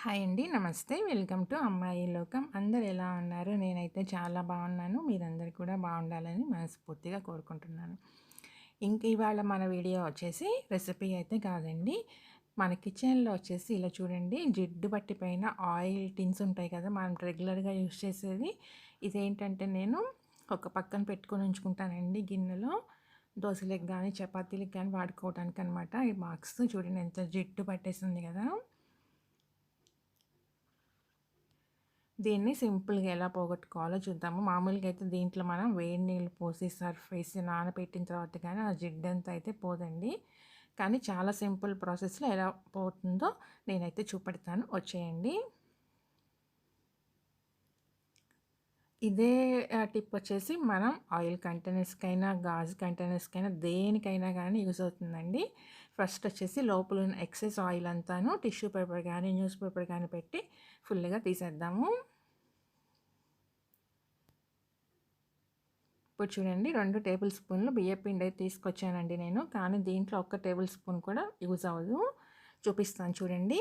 Hi అండి. నమస్తే. Welcome to అమ్మాయి లోకం. అందరూ ఎలా ఉన్నారు? నేనైతే చాలా బాగున్నాను. మీరందరూ కూడా బాగుండాలని మనస్ఫూర్తిగా కోరుకుంటున్నాను. ఇంక ఇవాళ మన వీడియో వచ్చేసి రెసిపీ అయితే కాదండి. మన కిచెన్‌లో వచ్చేసి ఇలా చూడండి, జిడ్డు పట్టిపోయిన ఆయిల్ టిన్స్ ఉంటాయి కదా! మనం రెగ్యులర్‌గా యూజ్ చేసేది. ఇదేంటంటే నేను ఒక పక్కన పెట్టుకొని ఉంచుకుంటానండి గిన్నెలో. దోసలకు గానీ, చపాతీలకు గానీ వాడుకోవడానికనమాట. ఈ బాక్స్ చూడండి ఎంత జిడ్డు పట్టేసింది కదా! దీన్ని సింపుల్‌గా ఎలా పోగొట్టుకోవాలో చూద్దాము. మామూలుగా అయితే దీంట్లో మనం వేడి నీళ్ళు పోసి, సర్ఫ్ వేసి నానబెట్టిన తర్వాత గానీ ఆ జిడ్డంతా అయితే పోదండి. కానీ చాలా సింపుల్ ప్రాసెస్‌లో ఎలా పోతుందో నేనైతే చూపెడతాను. వచ్చేయండి. ఇదే టిప్ వచ్చేసి మనం ఆయిల్ కంటైనర్స్‌కైనా, గాజు కంటైనర్స్‌కైనా దేనికైనా గానీ యూజ్ అవుతుందండి. ఫస్ట్ వచ్చేసి లోపల ఉన్న ఎక్సెస్ ఆయిల్ అంతాను టిష్యూ పేపర్ గానీ, న్యూస్ పేపర్ గానీ పెట్టి ఫుల్‌గా తీసేద్దాము. ఇప్పుడు చూడండి 2 టేబుల్ స్పూన్లు బియ్యపిండి అయితే తీసుకొచ్చానండి నేను. కానీ దీంట్లో ఒక్క టేబుల్ స్పూన్ కూడా యూజ్ అవ్వదు. చూపిస్తాను చూడండి.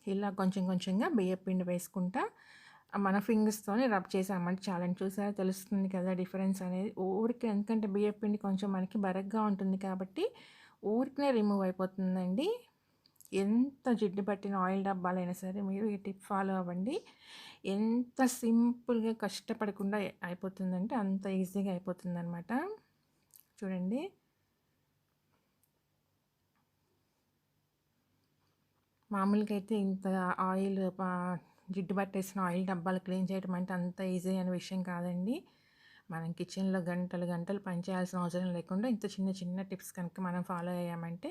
ఇలా కొంచెం కొంచెంగా బియ్యపిండి వేసుకుంటా మన ఫింగర్స్‌తోని రబ్ చేసామంటే చాలండి. చూసారా తెలుస్తుంది కదా డిఫరెన్స్ అనేది. ఊరికే ఎందుకంటే బియ్యపిండి కొంచెం మనకి బరగ్గా ఉంటుంది కాబట్టి ఊరికనే రిమూవ్ అయిపోతుందండి. ఎంత జిడ్డు పట్టిన ఆయిల్ డబ్బాలైనా సరే మీరు ఈ టిప్ ఫాలో అవ్వండి. ఎంత సింపుల్‌గా కష్టపడకుండా అయిపోతుందంటే అంత ఈజీగా అయిపోతుందనమాట. చూడండి. మామూలుగా అయితే ఇంత ఆయిల్ జిడ్డు పట్టేసిన ఆయిల్ డబ్బాలు క్లీన్ చేయడం అంటే అంత ఈజీ అయిన విషయం కాదండి. మనం కిచెన్‌లో గంటలు గంటలు పని చేయాల్సిన అవసరం లేకుండా ఇంత చిన్న చిన్న టిప్స్ కనుక మనం ఫాలో అయ్యామంటే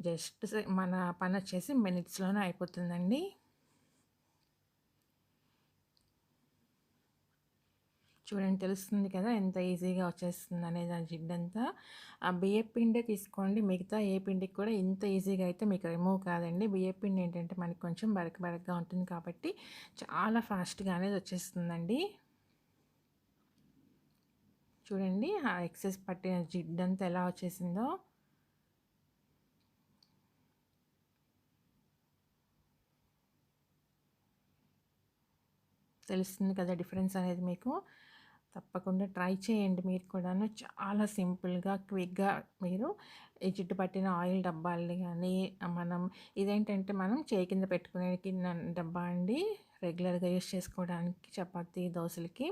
జస్ట్ మన పనొచ్చేసి మినిట్స్‌లోనే అయిపోతుందండి. చూడండి తెలుస్తుంది కదా! ఎంత ఈజీగా వచ్చేస్తుందనేది ఆ జిడ్డంతా. ఆ బియ్యపిండే తీసుకోండి. మిగతా ఏ పిండికి కూడా ఇంత ఈజీగా అయితే మీకు రిమూవ్ కాదండి. బియ్యపిండి ఏంటంటే మనకి కొంచెం బరక బరకగా ఉంటుంది కాబట్టి చాలా ఫాస్ట్‌గా అనేది వచ్చేస్తుందండి. చూడండి ఆ ఎక్సెస్ పట్టిన జిడ్డంతా ఎలా వచ్చేసిందో. తెలుస్తుంది కదా డిఫరెన్స్ అనేది మీకు. తప్పకుండా ట్రై చేయండి మీరు కూడాను. చాలా సింపుల్‌గా, క్విక్‌గా మీరు ఈ జిడ్డు పట్టిన ఆయిల్ డబ్బాల్ని గానీ, మనం ఇదేంటంటే మనం చేయి కింద పెట్టుకునే డబ్బా అండి. రెగ్యులర్‌గా యూజ్ చేసుకోవడానికి చపాతీ, దోసలకి.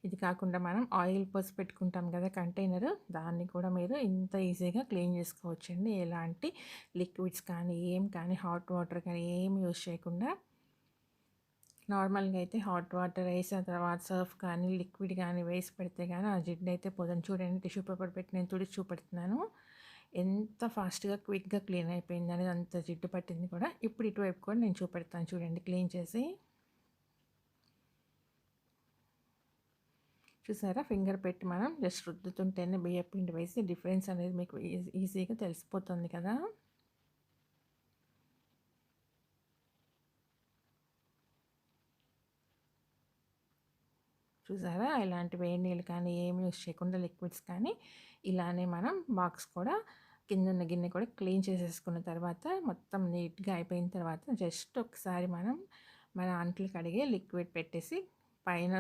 ఇది కాకుండా మనం ఆయిల్ పోసి పెట్టుకుంటాం కదా కంటైనరు, దాన్ని కూడా మీరు ఇంత ఈజీగా క్లీన్ చేసుకోవచ్చండి. ఎలాంటి లిక్విడ్స్ కానీ, ఏం కానీ, హాట్ వాటర్ కానీ ఏమి యూజ్ చేయకుండా నార్మల్‌గా అయితే హాట్ వాటర్ వేసిన తర్వాత సర్ఫ్ కానీ, లిక్విడ్ కానీ వేసి పెడితే గానీ ఆ జిడ్డయితే పోదండి. చూడండి టిష్యూ పేపర్ పెట్టి నేను తుడిచి చూపెడుతున్నాను. ఎంత ఫాస్ట్‌గా, క్విక్‌గా క్లీన్ అయిపోయిందనేది అంత జిడ్డు పట్టింది కూడా. ఇప్పుడు ఇటువైపు కూడా నేను చూపెడతాను చూడండి క్లీన్ చేసి. చూసారా ఫింగర్ పెట్టి మనం జస్ట్ రుద్దుతుంటేనే బియ్యపిండి వేసి డిఫరెన్స్ అనేది మీకు ఈజీగా తెలిసిపోతుంది కదా! చూసారా ఇలాంటి వేడి నీళ్ళు కానీ ఏమి యూజ్ చేయకుండా లిక్విడ్స్ కానీ ఇలానే మనం బాక్స్ కూడా కిందున్న గిన్నె కూడా క్లీన్ చేసేసుకున్న తర్వాత మొత్తం నీట్‌గా అయిపోయిన తర్వాత జస్ట్ ఒకసారి మనం మన అంట్లు కడిగే లిక్విడ్ పెట్టేసి పైన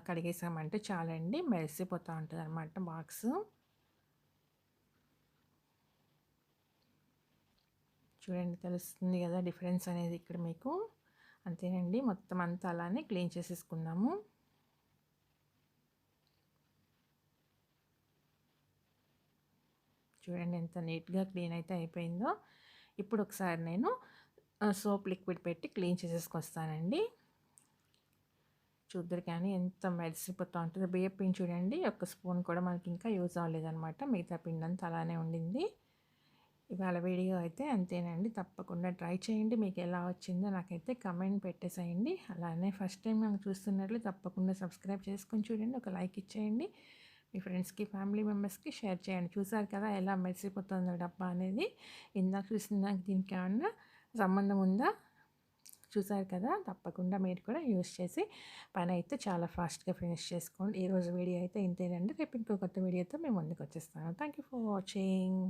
కడిగేసామంటే చాలండి. మెరిసిపోతా ఉంటదనమాట బాక్సు. చూడండి తెలుస్తుంది కదా డిఫరెన్స్ అనేది ఇక్కడ మీకు. అంతేనండి మొత్తం అంతా అలానే క్లీన్ చేసేసుకుందాము. చూడండి ఎంత నీట్‌గా క్లీన్ అయితే అయిపోయిందో. ఇప్పుడు ఒకసారి నేను సోప్ లిక్విడ్ పెట్టి క్లీన్ చేసేసుకొస్తానండి. చూద్దురు కానీ ఎంత మెరిసిపోతా ఉంటదో. బియ్యం పిండి చూడండి ఒక్క స్పూన్ కూడా మనకి ఇంకా యూజ్ అవ్వలేదనమాట. మిగతా పిండంతా అలానే ఉండింది. ఇవాళ వీడియో అయితే అంతేనండి. తప్పకుండా ట్రై చేయండి. మీకు ఎలా వచ్చిందో నాకైతే కమెంట్ పెట్టేసేయండి. అలానే ఫస్ట్ టైం మనం చూస్తున్నట్లు తప్పకుండా సబ్స్క్రైబ్ చేసుకొని చూడండి. ఒక లైక్ ఇచ్చేయండి. మీ ఫ్రెండ్స్‌కి, ఫ్యామిలీ మెంబర్స్‌కి షేర్ చేయండి. చూసారు కదా ఎలా మెరిసిపోతుందో డబ్బా అనేది. ఇందాక చూసిన దానికి దీనికి ఏమన్నా సంబంధం ఉందా? చూసారు కదా! తప్పకుండా మీరు కూడా యూజ్ చేసి పనైతే చాలా ఫాస్ట్‌గా ఫినిష్ చేసుకోండి. ఈరోజు వీడియో అయితే ఇంతేనండి. రేపు ఇంకో కొత్త వీడియోతో మేము ముందుకు వచ్చేస్తాను. Thank you for watching.